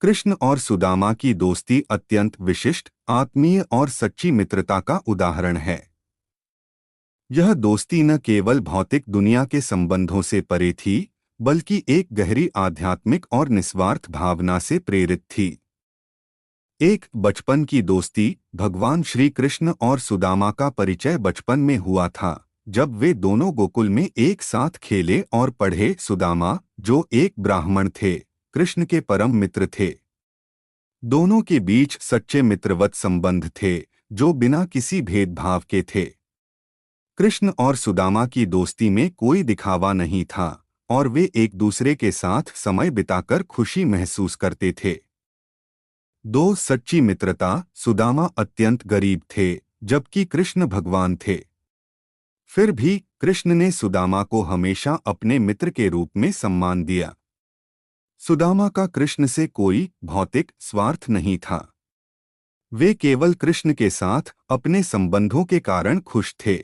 कृष्ण और सुदामा की दोस्ती अत्यंत विशिष्ट, आत्मीय और सच्ची मित्रता का उदाहरण है। यह दोस्ती न केवल भौतिक दुनिया के संबंधों से परे थी, बल्कि एक गहरी आध्यात्मिक और निस्वार्थ भावना से प्रेरित थी। एक बचपन की दोस्ती। भगवान श्री कृष्ण और सुदामा का परिचय बचपन में हुआ था, जब वे दोनों गोकुल में एक साथ खेले और पढ़े। सुदामा, जो एक ब्राह्मण थे, कृष्ण के परम मित्र थे। दोनों के बीच सच्चे मित्रवत संबंध थे, जो बिना किसी भेदभाव के थे। कृष्ण और सुदामा की दोस्ती में कोई दिखावा नहीं था, और वे एक दूसरे के साथ समय बिताकर खुशी महसूस करते थे। दो सच्ची मित्रता। सुदामा अत्यंत गरीब थे, जबकि कृष्ण भगवान थे। फिर भी कृष्ण ने सुदामा को हमेशा अपने मित्र के रूप में सम्मान दिया। सुदामा का कृष्ण से कोई भौतिक स्वार्थ नहीं था। वे केवल कृष्ण के साथ अपने संबंधों के कारण खुश थे।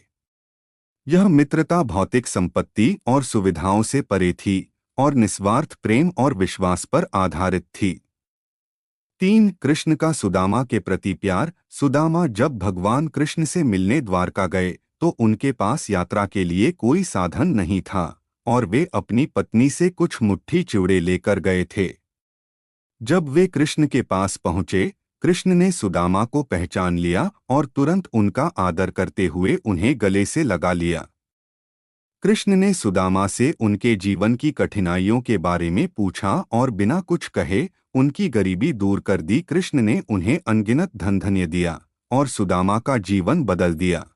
यह मित्रता भौतिक संपत्ति और सुविधाओं से परे थी और निस्वार्थ प्रेम और विश्वास पर आधारित थी। 3. कृष्ण का सुदामा के प्रति प्यार। सुदामा जब भगवान कृष्ण से मिलने द्वारका गए तो उनके पास यात्रा के लिए कोई साधन नहीं था, और वे अपनी पत्नी से कुछ मुट्ठी चिवड़े लेकर गए थे। जब वे कृष्ण के पास पहुंचे, कृष्ण ने सुदामा को पहचान लिया और तुरंत उनका आदर करते हुए उन्हें गले से लगा लिया। कृष्ण ने सुदामा से उनके जीवन की कठिनाइयों के बारे में पूछा और बिना कुछ कहे उनकी गरीबी दूर कर दी। कृष्ण ने उन्हें अनगिनत धन-धान्य दिया और सुदामा का जीवन बदल दिया।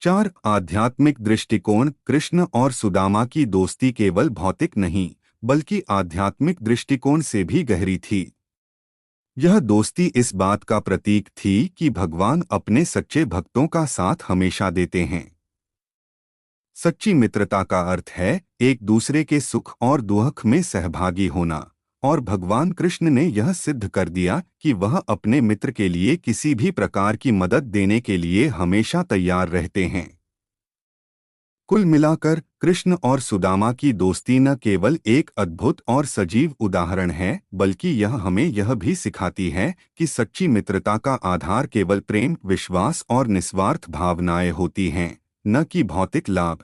4. आध्यात्मिक दृष्टिकोण। कृष्ण और सुदामा की दोस्ती केवल भौतिक नहीं, बल्कि आध्यात्मिक दृष्टिकोण से भी गहरी थी। यह दोस्ती इस बात का प्रतीक थी कि भगवान अपने सच्चे भक्तों का साथ हमेशा देते हैं। सच्ची मित्रता का अर्थ है एक दूसरे के सुख और दुख में सहभागी होना, और भगवान कृष्ण ने यह सिद्ध कर दिया कि वह अपने मित्र के लिए किसी भी प्रकार की मदद देने के लिए हमेशा तैयार रहते हैं। कुल मिलाकर कृष्ण और सुदामा की दोस्ती न केवल एक अद्भुत और सजीव उदाहरण है, बल्कि यह हमें यह भी सिखाती है कि सच्ची मित्रता का आधार केवल प्रेम, विश्वास और निस्वार्थ भावनाएं होती हैं, न कि भौतिक लाभ।